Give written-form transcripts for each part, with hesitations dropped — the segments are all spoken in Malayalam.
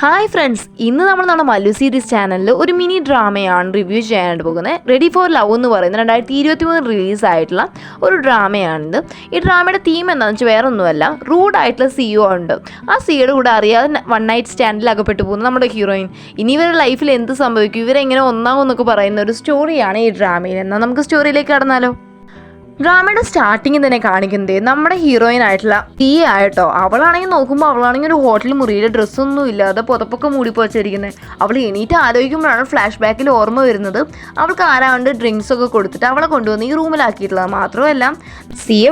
ഹായ് ഫ്രണ്ട്സ്, ഇന്ന് നമ്മൾ നമ്മുടെ മല്ലു സീരീസ് ചാനലിൽ ഒരു മിനി ഡ്രാമയാണ് റിവ്യൂ ചെയ്യാനായിട്ട് പോകുന്നത്. റെഡി ഫോർ ലവ് എന്ന് പറയുന്നത് 2023 റിലീസായിട്ടുള്ള ഒരു ഡ്രാമയാണിത്. ഈ ഡ്രാമയുടെ തീം എന്താണെന്ന് വെച്ചാൽ വേറെ ഒന്നുമല്ല, റൂഡായിട്ടുള്ള CEO ഉണ്ട്. ആ സിയുടെ കൂടെ അറിയാതെ വൺ നൈറ്റ് സ്റ്റാൻഡിൽ അകപ്പെട്ടു പോകുന്ന നമ്മുടെ ഹീറോയിൻ. ഇനി ഇവരുടെ ലൈഫിൽ എന്ത് സംഭവിക്കും, ഇവരെങ്ങനെ ഒന്നാമെന്നൊക്കെ പറയുന്ന ഒരു സ്റ്റോറിയാണ് ഈ ഡ്രാമയിൽ. എന്നാൽ നമുക്ക് സ്റ്റോറിയിലേക്ക് കടന്നാലോ? ഡ്രാമയുടെ സ്റ്റാർട്ടിങ്ങിൽ തന്നെ കാണിക്കുന്നത് നമ്മുടെ ഹീറോയിൻ ആയിട്ടുള്ള ആയിട്ടോ. അവളാണെങ്കിൽ നോക്കുമ്പോൾ അവളാണെങ്കിൽ ഒരു ഹോട്ടൽ മുറിയിലെ ഡ്രസ്സൊന്നും ഇല്ലാതെ പുതപ്പൊക്കെ മൂടിപ്പോച്ചിരിക്കുന്നത്. അവൾ എണീറ്റ് ആലോചിക്കുമ്പോഴാണ് ഫ്ലാഷ് ബാക്കിൽ ഓർമ്മ വരുന്നത് അവൾക്ക് ആരാണ്ട് ഡ്രിങ്ക്സ് ഒക്കെ കൊടുത്തിട്ട് അവളെ കൊണ്ടുവന്ന് ഈ റൂമിലാക്കിയിട്ടുള്ളത്. മാത്രമല്ല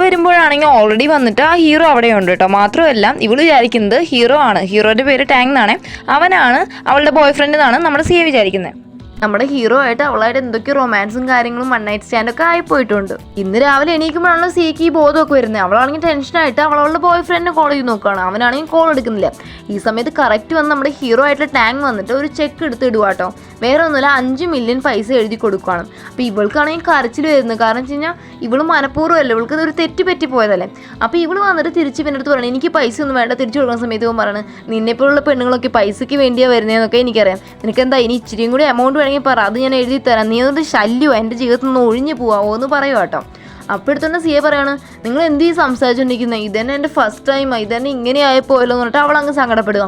വരുമ്പോഴാണെങ്കിൽ ഓൾറെഡി വന്നിട്ട് ആ ഹീറോ അവിടെ ഉണ്ട് കേട്ടോ. മാത്രമല്ല ഇവള് വിചാരിക്കുന്നത് ഹീറോ ആണ്, ഹീറോയുടെ പേര് ടാങ് എന്നാണ്, അവനാണ് അവളുടെ ബോയ് ഫ്രണ്ട് എന്നാണ് നമ്മുടെ വിചാരിക്കുന്നത്. നമ്മുടെ ഹീറോ ആയിട്ട് അവളായിട്ട് എന്തൊക്കെ റൊമാൻസും കാര്യങ്ങളും വൺ നൈറ്റ് സ്റ്റാൻഡൊക്കെ ആയിപ്പോയിട്ടുണ്ട്. ഇന്ന് രാവിലെ എണീക്കുമ്പോഴാണല്ലോ സിക്ക് ഈ ബോധമൊക്കെ വരുന്നത്. അവളാണെങ്കിൽ ടെൻഷനായിട്ട് അവളുടെ ബോയ് ഫ്രണ്ടിനെ കോൾ ചെയ്ത് നോക്കുകയാണ്. അവനാണെങ്കിൽ കോൾ എടുക്കുന്നില്ല. ഈ സമയത്ത് കറക്റ്റ് വന്ന് നമ്മുടെ ഹീറോ ആയിട്ടുള്ള ടാങ് വന്നിട്ട് ഒരു ചെക്ക് എടുത്ത് ഇടുക കേട്ടോ. വേറെ ഒന്നുമില്ല, 5 മില്യൺ പൈസ എഴുതി കൊടുക്കുകയാണ്. അപ്പോൾ ഇവൾക്കാണെങ്കിൽ കരച്ചിൽ വരുന്നത്. കാരണം വെച്ച് കഴിഞ്ഞാൽ ഇവള് മനഃപൂർവ്വമല്ല, ഇവൾക്ക് ഒരു തെറ്റ് പറ്റിപ്പോയതല്ലേ. അപ്പോൾ ഇവള് വന്നിട്ട് തിരിച്ച് പിന്നെ അടുത്ത് പറയണം എനിക്ക് പൈസ ഒന്നും വേണ്ട. തിരിച്ചു കൊടുക്കുന്ന സമയത്ത് ഇവൻ പറയണം നിന്നെപ്പോലുള്ള പെണ്ണുങ്ങളൊക്കെ പൈസയ്ക്ക് വേണ്ടിയാണ് വരുന്നതെന്നൊക്കെ എനിക്കറിയാം, നിനക്കെന്താ ഇനി ഇച്ചിരിയും കൂടി എമൗണ്ട് വേണമെങ്കിൽ പറ, അത് ഞാൻ എഴുതി തരാം, നീ അതൊരു ശല്യമോ എൻ്റെ ജീവിതത്തിൽ നിന്ന് ഒഴിഞ്ഞു പോവാമോ എന്ന് പറയുക കേട്ടോ. അപ്പോൾ എടുത്തോണ്ട് സിയെ പറയാണ് നിങ്ങൾ എന്ത് സംസാരിച്ചുകൊണ്ടിരിക്കുന്നത്, ഇതന്നെ എൻ്റെ ഫസ്റ്റ് ടൈമാണ്, ഇതന്നെ ഇങ്ങനെ ആയിപ്പോയല്ലോ എന്ന് പറഞ്ഞിട്ട് അവൾ അങ്ങ് സങ്കടപ്പെടുക.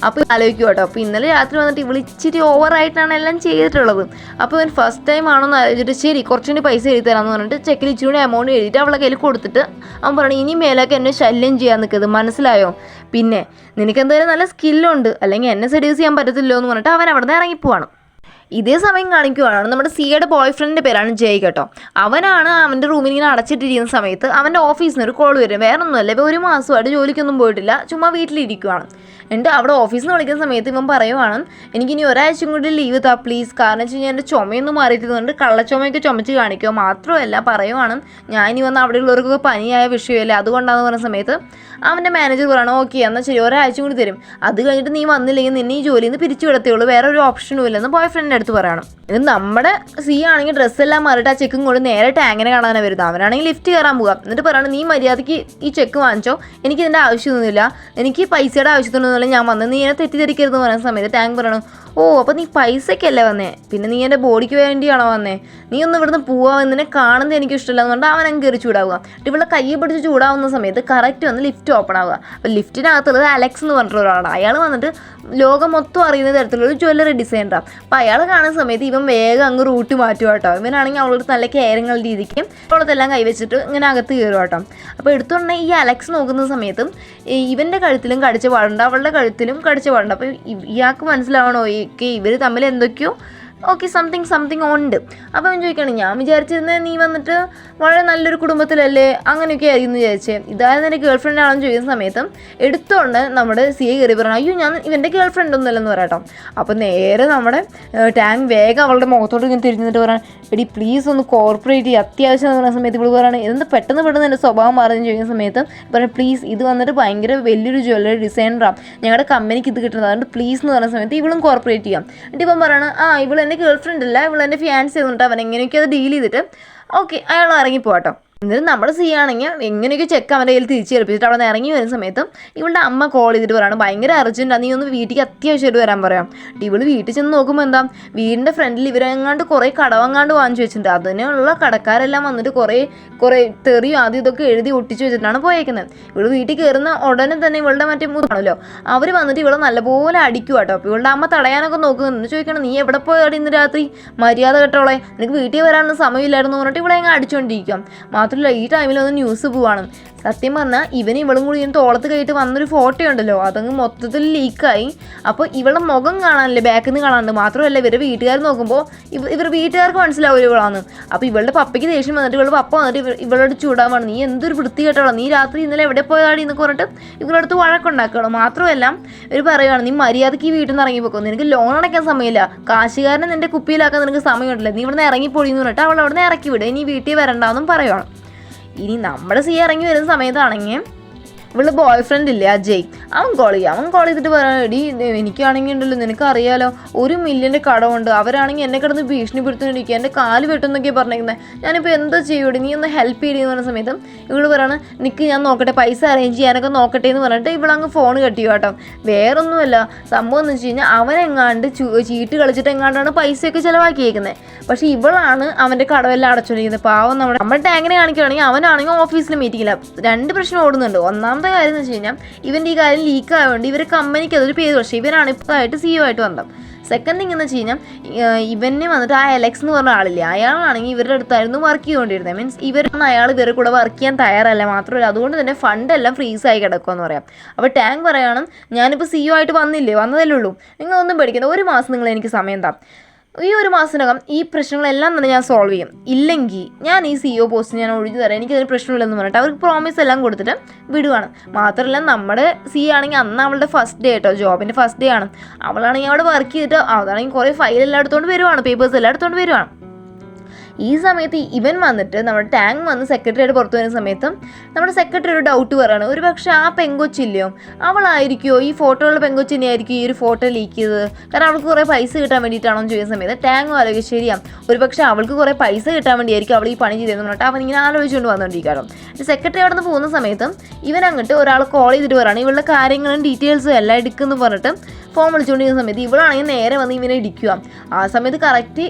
അപ്പോൾ ആലോചിക്കും കേട്ടോ. അപ്പോൾ ഇന്നലെ രാത്രി വന്നിട്ട് ഇവൾ ഇച്ചിരി ഓവറായിട്ടാണ് എല്ലാം ചെയ്തിട്ടുള്ളത്. അപ്പോൾ ഇവൻ ഫസ്റ്റ് ടൈം ആണെന്ന് ആലോചിച്ചിട്ട് ശരി കുറച്ചുകൂടി പൈസ എഴുതി തരാമെന്ന് പറഞ്ഞിട്ട് ചെക്കിൽ ഇച്ചിരി എമൗണ്ട് എഴുതിയിട്ട് അവളെ കയ്യിൽ കൊടുത്തിട്ട് അവൻ പറയണം ഇനി മേലൊക്കെ എന്നെ ശല്യം ചെയ്യാൻ നിൽക്കുന്നത്, മനസ്സിലായോ? പിന്നെ നിനക്ക് എന്തായാലും നല്ല സ്കില്ലുണ്ട്, അല്ലെങ്കിൽ എന്നെ സെഡ്യൂസ് ചെയ്യാൻ പറ്റത്തില്ലോ എന്ന് പറഞ്ഞിട്ട് അവൻ അവിടെ നിന്ന് ഇറങ്ങിപ്പോവാണ്. ഇതേ സമയം കാണിക്കുവാണ് നമ്മുടെ സിയുടെ ബോയ് ഫ്രണ്ടിൻ്റെ പേരാണ് ജയ് കേട്ടോ. അവനാണ് അവൻ്റെ റൂമിൽ ഇങ്ങനെ അടച്ചിട്ടിരിക്കുന്ന സമയത്ത് അവൻ്റെ ഓഫീസിൽ നിന്ന് ഒരു കോൾ വരും. വേറെ ഒന്നുമല്ല, ഇപ്പോൾ 1 മാസമായിട്ട് ജോലിക്കൊന്നും പോയിട്ടില്ല, ചുമ്മാ വീട്ടിലിരിക്കുവാണ്. എന്നിട്ട് അവിടെ ഓഫീസിൽ നിന്ന് വിളിക്കുന്ന സമയത്ത് ഇവൻ പറയുവാണ് എനിക്കിനി ഒരാഴ്ചയും കൂടി ലീവ് താ പ്ലീസ്, കാരണം വെച്ച് കഴിഞ്ഞാൽ എൻ്റെ ചുമയൊന്നും മാറിയിട്ടുണ്ട്, കള്ളച്ചുമയൊക്കെ ചുമച്ച് കാണിക്കുക. മാത്രമല്ല പറയുവാണ് ഞാൻ ഇനി വന്ന് അവിടെയുള്ളവർക്കൊക്കെ പനിയായ വിഷയമല്ലേ, അതുകൊണ്ടാന്ന് പറഞ്ഞ സമയത്ത് അവൻ്റെ മാനേജർ പറയണം ഓക്കെ എന്നാൽ ശരി ഒരാഴ്ച കൂടി തരും, അത് കഴിഞ്ഞിട്ട് നീ വന്നില്ലെങ്കിൽ നിന്നെ ഈ ജോലിയിൽ നിന്ന് പിരിച്ചു വിടത്തേയുള്ളൂ, വേറെ ഒരു ഓപ്ഷനും ഇല്ലെന്ന് ബോയ് ഫ്രണ്ടിൻ്റെ അടുത്ത് പറയണം. ഇത് നമ്മുടെ ആണെങ്കിൽ ഡ്രസ്സെല്ലാം മാറിയിട്ട് ആ ചെക്കും കൊണ്ട് നേരെ ടാങ്ങിനെ കാണാനാണ് വരുന്നത്. അവനാണെങ്കിൽ ലിഫ്റ്റ് കയറാൻ പോകാം. എന്നിട്ട് പറയണം നീ മര്യാദയ്ക്ക് ഈ ചെക്ക് വാങ്ങിച്ചോ, എനിക്ക് ഇതിൻ്റെ ആവശ്യമൊന്നുമില്ല, എനിക്ക് പൈസയുടെ ആവശ്യത്തിനൊന്നുമില്ല ഞാൻ വന്നത്, നീ എന്നെ തെറ്റിദ്ധരിക്കരുതെന്ന് പറയുന്ന സമയത്ത് ടാങ്ക് പറയണം ഓ അപ്പോൾ നീ പൈസയ്ക്കല്ലേ വന്നേ, പിന്നെ നീ എൻ്റെ ബോഡിക്ക് വേണ്ടിയാണോ വന്നേ, നീ ഒന്ന് ഇവിടുന്ന് പോവാൻ, നിന്നെ കാണുന്നത് എനിക്ക് ഇഷ്ടമില്ല എന്ന് പറഞ്ഞാൽ അവൻ അങ്ങ് കയറി ചൂടാവുക. ഇവളുടെ കൈ പിടിച്ച് ചൂടാവുന്ന സമയത്ത് കറക്റ്റ് വന്ന് ലിഫ്റ്റ് ഓപ്പൺ ആവുക. അപ്പോൾ ലിഫ്റ്റിനകത്തുള്ളത് അലക്സ് എന്ന് പറഞ്ഞിട്ടുള്ള ഒരാളാണ്. അയാൾ വന്നിട്ട് ലോകം മൊത്തം അറിയുന്ന തരത്തിലുള്ള ഒരു ജ്വല്ലറി ഡിസൈനറാണ്. അപ്പോൾ അയാൾ കാണുന്ന സമയത്ത് ഇവൻ വേഗം അങ്ങ് റൂട്ട് മാറ്റുക കേട്ടോ. ഇവനാണെങ്കിൽ അവളോട് നല്ല കെയറിങ്ങൾ രീതിക്ക് അവളതെല്ലാം കൈവച്ചിട്ട് ഇങ്ങനെ അകത്ത് കയറുക കേട്ടോ. അപ്പോൾ എടുത്തുകൊണ്ട് ഈ അലക്സ് നോക്കുന്ന സമയത്തും ഇവൻ്റെ കഴുത്തിലും കടിച്ച പാടുണ്ട്, അവളുടെ കഴുത്തിലും കടിച്ച പാടുണ്ട്. അപ്പോൾ ഇയാൾക്ക് മനസ്സിലാവണോ ഇവർ തമ്മിൽ എന്തൊക്കെയോ ഓക്കെ സംതിങ് ഉണ്ട്. അപ്പോൾ അവൻ ചോദിക്കണം ഞാൻ വിചാരിച്ചിരുന്നത് നീ വന്നിട്ട് വളരെ നല്ലൊരു കുടുംബത്തിലല്ലേ, അങ്ങനെയൊക്കെ ആയിരിക്കും എന്ന് വിചാരിച്ചേ, ഇതായത് എൻ്റെ ഗേൾ ഫ്രണ്ട് ആണെന്ന് ചോദിക്കുന്ന സമയത്തും എടുത്തുകൊണ്ട് നമ്മുടെ കയറി പറയണം അയ്യോ ഞാൻ ഇവൻ്റെ ഗേൾ ഫ്രണ്ട് ഒന്നുമല്ലെന്ന് പറയാട്ടോ. അപ്പോൾ നേരെ നമ്മുടെ ടാങ് വേഗം അവളുടെ മുഖത്തോട്ട് ഇങ്ങനെ തിരിഞ്ഞിട്ട് പറയാൻ എടി പ്ലീസ് ഒന്ന് കോർപ്പറേറ്റ് ചെയ്യുക അത്യാവശ്യം എന്ന് പറയുന്ന സമയത്ത് ഇവിടെ പറയുകയാണ് എന്ത് പെട്ടെന്ന് എൻ്റെ സ്വഭാവം മാറുന്നതെന്ന് ചോദിക്കുന്ന സമയത്ത് പറയാം പ്ലീസ് ഇത് വന്നിട്ട് ഭയങ്കര വലിയൊരു ജ്വല്ലറി ഡിസൈനറാണ്, ഞങ്ങളുടെ കമ്പനിക്ക് ഇത് കിട്ടുന്നത്, അതുകൊണ്ട് പ്ലീസ് എന്ന് പറയുന്ന സമയത്ത് ഇവളും കോർപ്പറേറ്റ് ചെയ്യാം. എന്നിട്ട് ഇപ്പം പറയണം ഇവൾ എൻ്റെ ഗേൾ ഫ്രണ്ട് അല്ല, ഇവൾ എൻ്റെ ഫിയാൻസി ചെയ്തിട്ട് അവൻ എങ്ങനെയൊക്കെ അത് ഡീൽ ചെയ്തിട്ട് ഓക്കെ അയാൾ ഇറങ്ങിപ്പോട്ടോ. എന്നിട്ട് നമ്മുടെ ആണെങ്കിൽ എങ്ങനെയൊക്കെ ചെക്ക് അവൻ്റെ കയ്യിൽ തിരിച്ച് ഏൽപ്പിച്ചിട്ട് അവിടെ നിന്ന് ഇറങ്ങി വരുന്ന സമയത്തും ഇവളുടെ അമ്മ കോൾ ചെയ്തിട്ട് പറയണം ഭയങ്കര അർജൻറ്റാണ്, നീ ഒന്ന് വീട്ടിലേക്ക് അത്യാവശ്യമായിട്ട് വരാൻ പറയാം. ഇവള് വീട്ടിൽ ചെന്ന് നോക്കുമ്പോൾ എന്താ വീടിൻ്റെ ഫ്രണ്ടിൽ ഇവരെങ്ങാണ്ട് കുറേ കടവങ്ങാണ്ട് വാങ്ങിച്ചു വെച്ചിട്ടുണ്ട്. അതിനുള്ള കടക്കാരെല്ലാം വന്നിട്ട് കുറേ തെറിയും ആദ്യം ഇതൊക്കെ എഴുതി ഒട്ടിച്ച് വെച്ചിട്ടാണ് പോയേക്കുന്നത്. ഇവള് വീട്ടിൽ കയറുന്ന ഉടനെ തന്നെ ഇവളുടെ മറ്റേ മൂന്നാണല്ലോ അവർ വന്നിട്ട് ഇവളെ നല്ലപോലെ അടിക്കുക കേട്ടോ. അപ്പോൾ ഇവളുടെ അമ്മ തടയാനൊക്കെ നോക്കുന്നുണ്ട്. ചോദിക്കണം നീ എവിടെ പോയാടി ഇന്ന് രാത്രി, മര്യാദ കേട്ടോളെ, നിനക്ക് വീട്ടിൽ വരാനൊന്നും സമയമില്ലായിരുന്നു പറഞ്ഞിട്ട് ഇവളെ അങ്ങ് അടിച്ചുകൊണ്ടിരിക്കാം. മാത്രമല്ല ഈ ടൈമിലൊന്ന് ന്യൂസ് പോവാണ്. സത്യം പറഞ്ഞാൽ ഇവളും കൂടി ഇങ്ങനെ തോളത്ത് കയറ്റി വന്നൊരു ഫോട്ടോ ഉണ്ടല്ലോ അതങ്ങ് മൊത്തത്തിൽ ലീക്കായി. അപ്പോൾ ഇവളുടെ മുഖം കാണാനില്ലേ, ബാക്കിൽ നിന്ന് കാണാനുണ്ട്. മാത്രമല്ല ഇവരുടെ വീട്ടുകാർ നോക്കുമ്പോൾ ഇവർ വീട്ടുകാർക്ക് മനസ്സിലാവും ഇവളാണ്. അപ്പോൾ ഇവളുടെ പപ്പയ്ക്ക് ദേഷ്യം വന്നിട്ട് ഇവളുടെ പപ്പ വന്നിട്ട് ഇവളോട് ചൂടാവാണ് നീ എന്തൊരു വൃത്തി കേട്ടോളാം, നീ രാത്രി ഇന്നലെ എവിടെ പോയാടി എന്നൊക്കെ പറഞ്ഞിട്ട് ഇവളടുത്ത് വഴക്കുണ്ടാക്കണം. മാത്രമല്ല ഇവർ പറയുകയാണ് നീ മര്യാദയ്ക്ക് വീട്ടിൽ നിന്ന് ഇറങ്ങിപ്പോക്കും, നിനക്ക് ലോൺ അടയ്ക്കാൻ സമയമില്ല, കാശുകാരനെ നിൻ്റെ കുപ്പിയിലാക്കാൻ നിനക്ക് സമയമുണ്ടല്ലോ, നീ ഇവിടുന്ന് ഇറങ്ങിപ്പോടിയെന്ന് പറഞ്ഞിട്ട് അവൾ അവിടെ നിന്ന് ഇറക്കി വിടുക, ഇനി വീട്ടിൽ വരണ്ടെന്നും പറയുവാണ്. ഇനി നമ്മുടെ ഇറങ്ങി വരുന്ന സമയത്താണെങ്കിൽ ഇവളുടെ ബോയ് ഫ്രണ്ട് ഇല്ലേ അജയ്, അവൻ കോൾ ചെയ്തിട്ട് പറയാം, എടി എനിക്കാണെങ്കിൽ ഉണ്ടല്ലോ നിനക്ക് അറിയാലോ 1 മില്യൻ്റെ കടമുണ്ട്, അവരാണെങ്കിൽ എന്നെ കിടന്ന് ഭീഷണിപ്പെടുത്തുകൊണ്ടിരിക്കുക, എൻ്റെ കാല് വെട്ടുന്നൊക്കെ പറഞ്ഞിരിക്കുന്നത്, ഞാനിപ്പോൾ എന്താ ചെയ്യൂടി, നീ ഒന്ന് ഹെൽപ്പ് ചെയ്തെന്ന് പറഞ്ഞ സമയത്ത് ഇവള് പറയാണ് നിക്ക് ഞാൻ നോക്കട്ടെ, പൈസ അറേഞ്ച് ചെയ്യാനൊക്കെ നോക്കട്ടെ എന്ന് പറഞ്ഞിട്ട് ഇവളങ്ങ് ഫോൺ കട്ടിയോ കേട്ടോ. വേറൊന്നുമല്ല സംഭവം എന്ന് വെച്ച് കഴിഞ്ഞാൽ അവനെങ്ങാണ്ട് ചീട്ട് കളിച്ചിട്ട് എങ്ങാണ്ടാണ് പൈസയൊക്കെ ചിലവാക്കിയേക്കുന്നത്. പക്ഷേ ഇവളാണ് അവൻ്റെ കടവെല്ലാം അടച്ചുകൊണ്ടിരിക്കുന്നത്. പാവം നമ്മുടെ ടാങ്കിനെ കാണിക്കുകയാണെങ്കിൽ അവനാണെങ്കിൽ ഓഫീസിൽ മീറ്റിങ്ങില്ല. 2 പ്രശ്നം ഓടുന്നുണ്ട്. ഒന്നാമത്തെ കാര്യം എന്ന് വെച്ച് കഴിഞ്ഞാൽ ഇവൻ്റെ ഈ കാര്യം ലീക്ക് ആയതുകൊണ്ട് ഇവർ കമ്പനിക്ക് അതൊരു പേര്, പക്ഷേ ഇവരാണ് ഇപ്പോഴായിട്ട് CEO ആയിട്ട് വന്നത്. സെക്കൻഡ് തിങ് എന്ന് വെച്ച് കഴിഞ്ഞാൽ ഇവനെ വന്നിട്ട് ആ എലക്സ് എന്ന് പറഞ്ഞ ആളില്ലേ, അയാളാണെങ്കിൽ ഇവരുടെ അടുത്തായിരുന്നു വർക്ക് ചെയ്തുകൊണ്ടിരുന്നത്. മീൻസ് അയാൾ ഇവരുടെ കൂടെ വർക്ക് ചെയ്യാൻ തയ്യാറല്ല, മാത്രമല്ല അതുകൊണ്ട് തന്നെ ഫണ്ടെല്ലാം ഫ്രീസായി കിടക്കുമെന്ന് പറയാം. അപ്പോൾ ടാങ്ക് പറയണം, ഞാനിപ്പോൾ CEO ആയിട്ട് വന്നതല്ലേ ഉള്ളൂ, നിങ്ങളൊന്നും പേടിക്കണ്ട, 1 മാസം നിങ്ങൾ എനിക്ക് സമയം താ, ഈ 1 മാസത്തിനകം ഈ പ്രശ്നങ്ങളെല്ലാം തന്നെ ഞാൻ സോൾവ് ചെയ്യും, ഇല്ലെങ്കിൽ ഞാൻ ഈ CEO പോസ്റ്റ് ഞാൻ ഒഴിഞ്ഞു തരാം, എനിക്കതൊരു പ്രശ്നമില്ലെന്ന് പറഞ്ഞിട്ട് അവർക്ക് പ്രോമിസ് എല്ലാം കൊടുത്തിട്ട് വിടുവാണ്. മാത്രമല്ല നമ്മുടെ CEO ആണെങ്കിൽ അന്ന് അവളുടെ ഫസ്റ്റ് ഡേ കേട്ടോ, ജോബിൻ്റെ ഫസ്റ്റ് ഡേ ആണ്. അവളാണെങ്കിൽ അവിടെ വർക്ക് ചെയ്തിട്ട് അതാണെങ്കിൽ കുറേ ഫയൽ എല്ലാം എടുത്തുകൊണ്ട് വരുവാണ്, പേപ്പേഴ്സ് എല്ലാം എടുത്തുകൊണ്ട് വരുവാണ്. ഈ സമയത്ത് ഇവൻ വന്നിട്ട് നമ്മുടെ ടാങ്ക് വന്ന് സെക്രട്ടറിയായിട്ട് പുറത്തു വരുന്ന സമയത്ത് നമ്മുടെ സെക്രട്ടറി ഒരു ഡൗട്ട് പറയാണ്, ഒരു പക്ഷേ ആ പെങ്കൊച്ചില്ലയോ അവളായിരിക്കുമോ, ഈ ഫോട്ടോയുള്ള പെങ്കൊച്ചിനെ ആയിരിക്കും ഈ ഒരു ഫോട്ടോ ലീക്ക് ചെയ്തത്, കാരണം അവൾക്ക് കുറേ പൈസ കിട്ടാൻ വേണ്ടിയിട്ടാണോ എന്ന് ചോദിക്കുന്ന സമയത്ത് ടാങ്ക് ആലോചിക്കും, ശരിയാണ് ഒരു പക്ഷേ അവൾക്ക് കുറേ പൈസ കിട്ടാൻ വേണ്ടിയായിരിക്കും അവൾ ഈ പണി ചെയ്തതെന്ന് പറഞ്ഞിട്ട് അവൻ ഇങ്ങനെ ആലോചിച്ചുകൊണ്ട് വന്നുകൊണ്ടിരിക്കാറോ. സെക്രട്ടറി അവിടെ നിന്ന് പോകുന്ന സമയത്ത് ഇവൻ അങ്ങോട്ട് ഒരാൾ കോൾ ചെയ്തിട്ട് പറയുകയാണ് ഇവളുടെ കാര്യങ്ങളും ഡീറ്റെയിൽസും എല്ലാം എടുക്കുമെന്ന് പറഞ്ഞിട്ട് ഫോൺ വിളിച്ചുകൊണ്ടിരിക്കുന്ന സമയത്ത് ഇവളാണെങ്കിൽ നേരെ വന്ന് ഇവനെ ഇടിക്കുക. ആ സമയത്ത് കറക്റ്റ്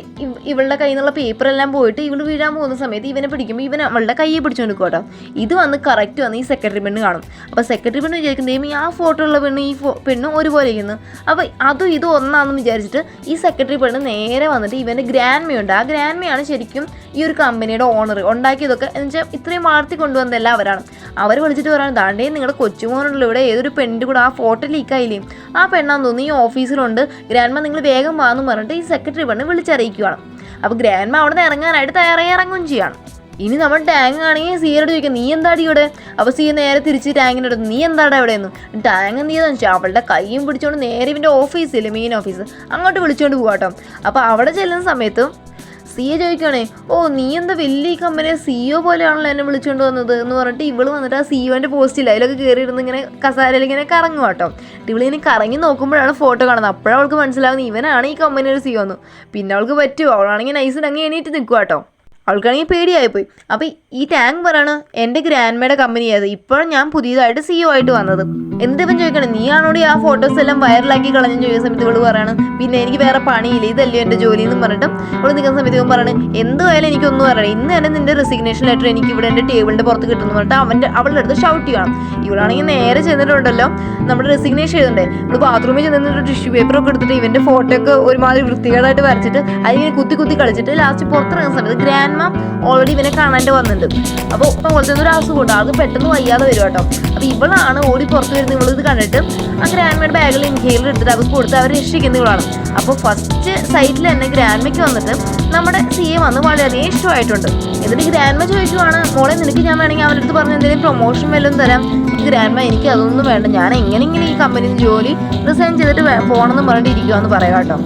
ഇവളുടെ കയ്യിൽ നിന്നുള്ള പേപ്പറെല്ലാം പോയിട്ട് ഇവൾ വീഴാൻ പോകുന്ന സമയത്ത് ഇവനെ പിടിക്കുമ്പോൾ ഇവൻ അവളുടെ കയ്യെ പിടിച്ചുകൊണ്ട് നിൽക്കും കേട്ടോ. ഇത് വന്ന് കറക്റ്റ് വന്ന് ഈ സെക്രട്ടറി പെണ്ണ് കാണും. അപ്പോൾ സെക്രട്ടറി പെണ്ണ് വിചാരിക്കുന്നത് ആ ഫോട്ടോ ഉള്ള പെണ്ണ് ഈ പെണ്ണും ഒരുപോലെ ഇരിക്കുന്നു. അപ്പോൾ അതും ഇതും ഒന്നാണെന്ന് വിചാരിച്ചിട്ട് ഈ സെക്രട്ടറി പെണ്ണ് നേരെ വന്നിട്ട് ഇവൻ്റെ ഗ്രാൻഡ്മയുണ്ട്, ആ ഗ്രാൻഡ്മയാണ് ശരിക്കും ഈ ഒരു കമ്പനിയുടെ ഓണർ, ഉണ്ടാക്കിയതൊക്കെ എന്ന് വെച്ചാൽ ഇത്രയും വളർത്തി കൊണ്ടുവന്നതെല്ലാം അവരാണ്. അവർ വിളിച്ചിട്ട് പറയാൻ ദാണ്ടേ നിങ്ങളുടെ കൊച്ചുമോനുള്ള ഇവിടെ ഏതൊരു പെണ്ണിൻ്റെ കൂടെ ആ ഫോട്ടോ ലീക്കായില്ലേ, ആ പെണ്ണാന്ന് തോന്നുന്നു ഈ ഓഫീസിലുണ്ട്, ഗ്രാൻഡ്മ നിങ്ങൾ വേഗം വാന്ന് പറഞ്ഞിട്ട് ഈ സെക്രട്ടറി പെണ്ണ് വിളിച്ചറിയിക്കുകയാണ്. അപ്പോൾ ഗ്രാൻഡ്മ അവിടെ നിന്ന് ഇറങ്ങാനായിട്ട് തയ്യാറായി ഇറങ്ങുകയും ചെയ്യാണ്. ഇനി നമ്മൾ ടാങ്ക് ആണെങ്കിൽ സിയോട് ചോദിക്കാം നീ എന്താടി ഇവിടെ, അപ്പോൾ സി നേരെ തിരിച്ച് ടാങ്കിൻ്റെ അടുത്ത് നീ എന്താടാ എവിടെയെന്നു. ടാങ്ക് എന്ത് ചെയ്തെന്ന് വെച്ചാൽ അവളുടെ കൈയും പിടിച്ചുകൊണ്ട് നേരെ ഇവൻ്റെ ഓഫീസില്ലേ മെയിൻ ഓഫീസ് അങ്ങോട്ട് വിളിച്ചുകൊണ്ട് പോകാട്ടോ. അപ്പോൾ അവിടെ ചെല്ലുന്ന സമയത്ത് സിയെ ചോദിക്കുകയാണേ, ഓ നീ എന്താ വലിയ കമ്പനി CEO പോലെയാണല്ലോ എന്നെ വിളിച്ചുകൊണ്ട് വന്നത് എന്ന് പറഞ്ഞിട്ട് ഇവള് വന്നിട്ട് ആ CEOൻ്റെ പോസ്റ്റില്ല അതിലൊക്കെ കയറിയിരുന്ന് ഇങ്ങനെ കസാരയിൽ ഇങ്ങനെ കറങ്ങും കേട്ടോ. ഇവളിങ്ങനെ കറങ്ങി നോക്കുമ്പോഴാണ് ഫോട്ടോ കാണുന്നത്. അപ്പോഴാണ് അവൾക്ക് മനസ്സിലാവുന്നത് ഇവനാണ് ഈ കമ്പനിയുടെ CEO എന്ന്. പിന്നെ അവൾക്ക് പറ്റുമോ, അവളാണെങ്കിൽ നൈസിന് അങ്ങ് എണീറ്റ് നിൽക്കുക കേട്ടോ. അവൾക്കാണെങ്കിൽ പേടിയായിപ്പോയി. അപ്പോൾ ഈ ടാങ്ക് പറയാണ് എൻ്റെ ഗ്രാൻഡ്മയുടെ കമ്പനിയായത്, ഇപ്പോഴും ഞാൻ പുതിയതായിട്ട് CEO ആയിട്ട് വന്നത്. എന്തിപ്പം ചോദിക്കണം നീ ആണോടി ആ ഫോട്ടോസ് എല്ലാം വൈറലാക്കി കളഞ്ഞു ചോദിക്കുന്ന സമയത്ത് ഇവള് പറയാണ് പിന്നെ എനിക്ക് വേറെ പണിയില്ല, ഇതല്ലേ എൻ്റെ ജോലി എന്ന് പറഞ്ഞിട്ട് ഇവിടെ നിൽക്കുന്ന സമയത്ത് ഇവൻ പറയണേ എന്തായാലും എനിക്കൊന്നും പറയണം, ഇന്ന് തന്നെ നിൻ്റെ റെസിഗ്നേഷൻ ലെറ്റർ എനിക്ക് ഇവിടെ എൻ്റെ ടേബിളിൻ്റെ പുറത്ത് കിട്ടുന്നു പറഞ്ഞിട്ട് അവളുടെ അടുത്ത് ഷൗട്ട് ചെയ്യണം. ഇവളാണെങ്കിൽ നേരെ ചെന്നിട്ടുണ്ടല്ലോ നമ്മുടെ റെസിഗ്നേഷൻ എഴുതണ്ടേ, ഇവിടെ ബാത്റൂമിൽ ചെന്നിട്ട് ടിഷ്യൂ പേപ്പറൊക്കെ എടുത്തിട്ട് ഇവൻ്റെ ഫോട്ടോ ഒക്കെ ഒരുമാതിരി വൃത്തികേടായിട്ട് വരച്ചിട്ട് അതിങ്ങനെ കുത്തി കളിച്ചിട്ട് ലാസ്റ്റ് പുറത്തിറങ്ങുന്ന സമയത്ത് ഗ്രാൻഡ്മ ഓൾറെഡി ഇവനെ കാണാണ്ട് വന്നിട്ടുണ്ട്. അപ്പോൾ പോലത്തെ ഒരു അസുഖമുണ്ട്, അത് പെട്ടെന്ന് വയ്യാതെ വരും കേട്ടോ. അപ്പോൾ ഇവളാണ് ഓടി പുറത്ത് വരുന്നത്. ഇവളിത് കണ്ടിട്ട് ആ ഗ്രാൻഡ്മയുടെ ബാഗിൽ ഇൻഹേലർ എടുത്തിട്ട് അവർക്ക് കൊടുത്ത് അവർ രക്ഷിക്കുന്ന ഇവളാണ്. അപ്പോൾ ഫസ്റ്റ് സൈറ്റിൽ തന്നെ ഗ്രാൻഡ്മയ്ക്ക് വന്നിട്ട് നമ്മുടെ CA വന്ന് വളരെയധികം ഇഷ്ടമായിട്ടുണ്ട്. എന്നിട്ട് ഗ്രാൻഡ്മ ചോദിക്കുവാണ് മോളെ നിനക്ക് ഞാൻ വേണമെങ്കിൽ അവരുടെ അടുത്ത് പറഞ്ഞ് എന്തെങ്കിലും പ്രൊമോഷൻ വല്ലതും തരാം. ഗ്രാൻഡ്മ എനിക്ക് അതൊന്നും വേണ്ട, ഞാൻ എങ്ങനെ ഈ കമ്പനിയിൽ ജോലി റിസൈൻ ചെയ്തിട്ട് പോകണമെന്ന് പറഞ്ഞിട്ട് ഇരിക്കുവാന്ന് പറയാം കേട്ടോ.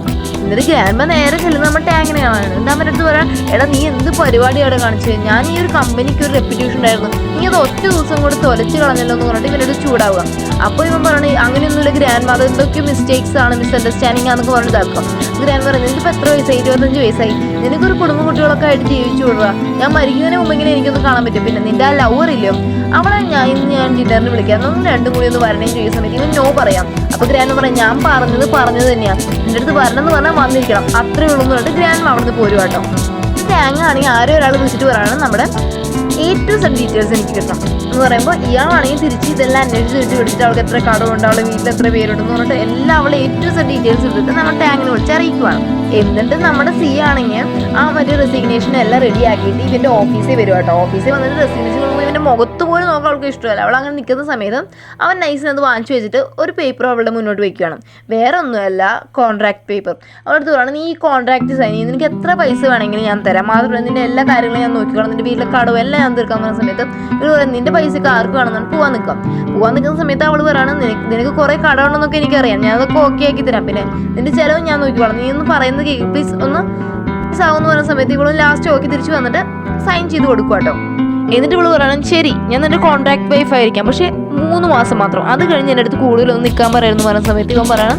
എന്നിട്ട് ഗ്രാൻഡ്മ നേരെ ചെല്ലുന്ന നമ്മുടെ ടാങ്കിനെ കാണാനാണ്. എന്നിട്ട് അവരുടെ അടുത്ത് പറയാം എടാ നീ എന്ത് പരിപാടിയാണ് കാണിച്ചത്, ഞാൻ ഈ ഒരു കമ്പനിക്ക് ഒരു റെപ്യൂട്ടേഷൻ ഉണ്ടായിരുന്നു, നീ അത് ഒറ്റ ദിവസം കൂടെ തൊലച്ച് കളഞ്ഞല്ലോ എന്ന് പറഞ്ഞിട്ട് ഇവനോട് ചൂടാവുക. അപ്പോൾ ഇവൻ പറയണേ അങ്ങനെയൊന്നുമില്ല ഗ്രാൻഡ്മ, അത് എന്തൊക്കെ മിസ്റ്റേക്സ് ആണ്, മിസ്അണ്ടർസ്റ്റാൻഡിങ് ആണെന്നൊക്കെ പറഞ്ഞിട്ട് ഇതാക്കാം. ഗ്രാൻഡ്മ പറഞ്ഞു നിനക്കിപ്പോൾ എത്ര വയസ്സായി, 25 വയസ്സായി, നിനക്കൊരു കുടുംബ കുട്ടികളൊക്കെ ആയിട്ട് ജീവിച്ചു വിടുക, ഞാൻ മരിക്കുന്നതിന് മുമ്പെങ്കിലും എനിക്കൊന്ന് കാണാൻ പറ്റും, പിന്നെ നിൻ്റെ ആ ലവർ ഇല്ലയോ അവളെ ഞാൻ ഡിന്നറിന് വിളിക്കാം, നമ്മൾ രണ്ടും കൂടി ഒന്ന് വരണേന്ന് ചോദിക്കുന്ന സമയത്ത് ഇവൻ നോ പറയാം. അപ്പോൾ ഗ്രാൻഡ്മ പറയാം ഞാൻ പറഞ്ഞത് തന്നെയാണ്, എൻ്റെ അടുത്ത് വരണം എന്ന് പറഞ്ഞാൽ വന്നിരിക്കണം, അത്രയേ ഉള്ളൂ എന്ന് പറഞ്ഞിട്ട് ഗ്രാൻഡ്മ അവിടെ നിന്ന് പോരും കേട്ടോ. ടാങ്ക് ആണെങ്കിൽ ആരോ ഒരാൾ വിളിച്ചിട്ട് പറയണം നമ്മുടെ A to Z ഡീറ്റെയിൽസ് എനിക്ക് കിട്ടണം എന്ന് പറയുമ്പോൾ ഇയാളാണെങ്കിൽ തിരിച്ച് ഇതെല്ലാം അന്വേഷിച്ച് വിളിച്ചിട്ട് അവൾക്ക് എത്ര കടമുണ്ട്, അവളുടെ വീട്ടിൽ എത്ര പേരുണ്ടെന്ന് പറഞ്ഞിട്ട് എല്ലാം അവളെ A to Z ഡീറ്റെയിൽസ് എടുത്തിട്ട് നമ്മുടെ ടാങ്കിനെ വിളിച്ച് അറിയിക്കുവാണ്. എന്നിട്ട് നമ്മുടെ CA ആണെങ്കിൽ ആ മറ്റേ റെസിഗ്നേഷൻ എല്ലാം റെഡി ആക്കിയിട്ട് ഇവൻ്റെ ഓഫീസിൽ വരും കേട്ടോ. ഓഫീസിൽ വന്നിട്ട് റെസിഗ്നേഷൻ കൊടുക്കുമ്പോൾ ഇവൻ്റെ മുഖത്ത് പോലും നോക്കാൻ അവൾക്ക് ഇഷ്ടമല്ല. അവൾ അങ്ങനെ നിൽക്കുന്ന സമയത്ത് അവൻ നൈസിനത് വാങ്ങിച്ചു വെച്ചിട്ട് ഒരു പേപ്പർ അവളുടെ മുന്നോട്ട് വയ്ക്കുകയാണ്. വേറെ ഒന്നുമല്ല കോൺട്രാക്ട് പേപ്പർ. അവളുടെ പറയുകയാണ് നീ ഈ കോൺട്രാക്ട് സൈൻ ചെയ്ത് നിനക്ക് എത്ര പൈസ വേണമെങ്കിലും ഞാൻ തരാം, മാത്രമല്ല നിൻ്റെ എല്ലാ കാര്യങ്ങളും ഞാൻ നോക്കിക്കോളാം, നിൻ്റെ വീട്ടിലെ കടവും എല്ലാം ഞാൻ തീർക്കാൻ പറഞ്ഞ സമയത്ത് ഇവൾ പറയാം നിൻ്റെ പൈസക്ക് ആർക്ക് വേണമെന്നാണ് പോകാൻ നിൽക്കുന്ന സമയത്ത് അവൾ പറയാണ് നിനക്ക് കുറേ കടമുണ്ടെന്നൊക്കെ എനിക്കറിയാം, ഞാൻ അതൊക്കെ ഓക്കെ ആക്കി തരാം, പിന്നെ നിൻ്റെ ചിലവ് ഞാൻ നോക്കിക്കോളാം, നീ ഒന്ന് പറയുന്നത് പ്ലീസ് ഒന്ന് ആവുമെന്ന് പറഞ്ഞ സമയത്ത് ഇവളും ലാസ്റ്റ് ഓക്കെ തിരിച്ച് വന്നിട്ട് സൈൻ ചെയ്ത് കൊടുക്കുക കേട്ടോ. എന്നിട്ട് ഇവള് പറയണം ശരി ഞാൻ നിന്റെ കോൺട്രാക്ട് വൈഫ് ആയിരിക്കാം, പക്ഷേ 3 മാസം മാത്രം. അത് കഴിഞ്ഞ് എൻ്റെ അടുത്ത് കൂടുതലൊന്നും നിൽക്കാൻ പറയുമെന്ന് പറഞ്ഞ സമയത്ത് ഇവൻ പറയണം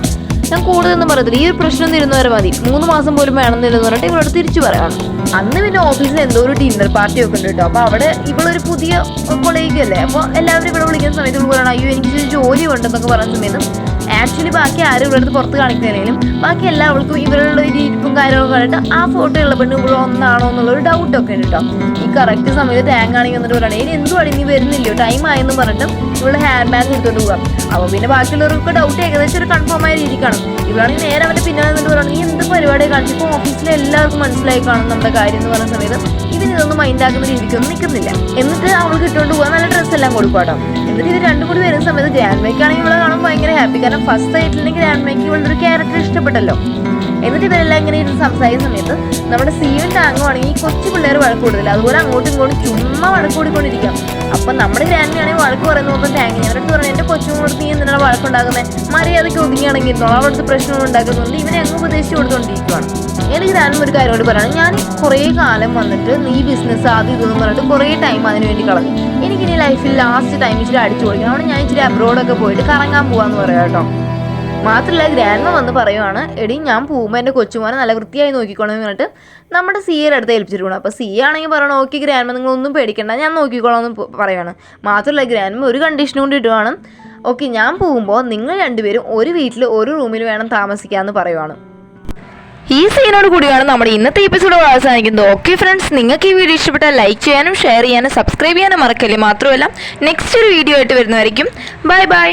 ഞാൻ കൂടുതലൊന്നും പറയത്തില്ല, ഈ ഒരു പ്രശ്നം തീരുന്നവരെ മതി, 3 മാസം പോലും വേണമെന്നില്ലെന്ന് പറഞ്ഞിട്ട് ഇവളോട് തിരിച്ചു പറയണം. അന്ന് പിന്നെ ഓഫീസിൽ എന്തോ ഒരു ഡിന്നർ പാർട്ടി ഒക്കെ ഉണ്ട് കേട്ടോ. അപ്പോൾ അവിടെ ഇവളൊരു പുതിയ കൊളീഗ് അല്ലേ, അപ്പോൾ എല്ലാവരും ഇവിടെ വിളിക്കുന്ന സമയത്ത് ഇവൾ പറയണം അയ്യോ എനിക്ക് ജോലി ഉണ്ടെന്നൊക്കെ പറയുന്ന സമയത്ത് ആക്ച്വലി ബാക്കി ആരും ഇവിടെ അടുത്ത് പുറത്ത് കാണിക്കുന്നില്ലെങ്കിലും ബാക്കി എല്ലാവർക്കും ഇവരുടെ ഒരു ഇരിപ്പും കാര്യങ്ങളൊക്കെ കണ്ടിട്ട് ആ ഫോട്ടോ ഉള്ള പെണ്ണ് ഇവിടെ ഒന്നാണോ എന്നുള്ളൊരു ഡൗട്ടൊക്കെ ഉണ്ട് കേട്ടോ. ഈ കറക്റ്റ് സമയത്ത് ടാങ്ക് ആണെങ്കിൽ വന്നിട്ട് പറയുകയാണ് ഇനി എന്തുവാണ് ഇനി വരുന്നില്ലയോ ടൈം ആയെന്ന് പറഞ്ഞിട്ട് ഇവളുടെ ഹാൻഡ് ബാഗ് എടുത്തോണ്ട് പോകാം. അപ്പോൾ പിന്നെ ബാക്കിയുള്ളവർക്ക് ഡൗട്ട് ഏകദേശം ഒരു കൺഫേം ആയ രീതിക്കാണ്. ഇവളാണെങ്കിൽ നേരെ അവൻ്റെ പിന്നെ നിന്നിട്ട് പറയുന്നത് നീ എന്ത് പരിപാടി കാണിച്ചു, ഇപ്പോൾ ഓഫീസിലെ എല്ലാവർക്കും മനസ്സിലായി കാണും നമ്മുടെ കാര്യം എന്ന് പറയുന്ന സമയത്ത് ഇതൊന്നും മൈൻഡാക്കുന്ന രീതിക്കൊന്നും നിൽക്കുന്നില്ല. എന്നിട്ട് അവൾക്ക് ഇട്ടുകൊണ്ട് പോകാൻ നല്ല ഡ്രസ്സ് എല്ലാം കൊടുക്കാട്ടോ. എന്നിട്ട് ഇത് രണ്ടും കൂടി വരുന്ന സമയത്ത് ഗ്രാൻഡ് മേക്കാണെങ്കിൽ ഇവളെ കാണുമ്പോൾ ഭയങ്കര ഹാപ്പി, കാരണം ഫസ്റ്റ് സൈറ്റിൽ ഗ്രാൻഡ് മേക്ക് ഇവളുടെ ഒരു ക്യാരക്ടർ ഇഷ്ടപ്പെട്ടല്ലോ. എന്നിട്ട് ഇവരെല്ലാം ഇങ്ങനെ ഇരുന്ന് സംസാരിക്കുന്ന സമയത്ത് നമ്മുടെ സിയും ടാങ്ങും ആണെങ്കിൽ കൊച്ചു പിള്ളേർ വഴക്ക് കൊടുത്തില്ല, അതുപോലെ അങ്ങോട്ടും ഇങ്ങോട്ടും ചുമ്മാ വഴക്ക് കൂടിക്കൊണ്ടിരിക്കാം. അപ്പം നമ്മുടെ ഗ്രാൻഡിനാണെങ്കിൽ വഴക്ക് പറയുന്ന നോക്കാൻ ടാങ്ങി അവരുടെ പറഞ്ഞു എൻ്റെ കൊച്ചുങ്ങളോട് നീ എന്തിനാണ് വഴക്കുണ്ടാക്കുന്നത്, മര്യാദയ്ക്ക് ഒതുങ്ങിയാണെങ്കിൽ അവളുടെ പ്രശ്നങ്ങൾ ഉണ്ടാക്കുന്നുണ്ട് ഇവനെ അങ്ങ് ഉപദേശിച്ച് കൊടുത്തുകൊണ്ടിരിക്കുകയാണ്. എനിക്ക് ഞാനും ഒരു കാര്യം കൂടി പറയണം, ഞാൻ കുറേ കാലം വന്നിട്ട് ഈ ബിസിനസ് ആദ്യം ഇതെന്ന് പറഞ്ഞിട്ട് കുറേ ടൈം അതിന് വേണ്ടി കളഞ്ഞു. എനിക്കിനി ലൈഫിൽ ലാസ്റ്റ് ടൈം ഇച്ചിരി അടിച്ചു കൊടുക്കണം, അവിടെ ഞാൻ ഇച്ചിരി അബ്രോഡൊക്കെ പോയിട്ട് കറങ്ങാൻ പോകാമെന്ന് പറയാം കേട്ടോ. മാത്രമല്ല ഗ്രാൻഡ്മ വന്ന് പറയുവാണ് എടി ഞാൻ പോകുമ്പോൾ എൻ്റെ കൊച്ചുമാനെ നല്ല വൃത്തിയായി നോക്കിക്കോണമെന്ന് പറഞ്ഞിട്ട് നമ്മുടെ സിയുടെ അടുത്ത് ഏൽപ്പിച്ചിരിക്കണം. അപ്പോൾ സി ആണെങ്കിൽ പറയണം ഓക്കെ ഗ്രാൻഡ്മ നിങ്ങളൊന്നും പേടിക്കണ്ട ഞാൻ നോക്കിക്കോളാം എന്ന് പറയുവാണ്. മാത്രമല്ല ഗ്രാൻഡ്മ ഒരു കണ്ടീഷൻ കൊണ്ട് ഇടുവാണ്, ഓക്കെ ഞാൻ പോകുമ്പോൾ നിങ്ങൾ രണ്ടുപേരും ഒരു വീട്ടിൽ ഒരു റൂമിൽ വേണം താമസിക്കാമെന്ന് പറയുവാണ്. ഈ സീനോട് കൂടിയാണ് നമ്മുടെ ഇന്നത്തെ എപ്പിസോഡ് അവസാനിക്കുന്നത്. ഓക്കെ ഫ്രണ്ട്സ്, നിങ്ങൾക്ക് ഈ വീഡിയോ ഇഷ്ടപ്പെട്ടാൽ ലൈക്ക് ചെയ്യാനും ഷെയർ ചെയ്യാനും സബ്സ്ക്രൈബ് ചെയ്യാനും മറക്കല്ലേ. മാത്രമല്ല നെക്സ്റ്റ് ഒരു വീഡിയോ ആയിട്ട് വരുന്നതായിരിക്കും. Bye bye.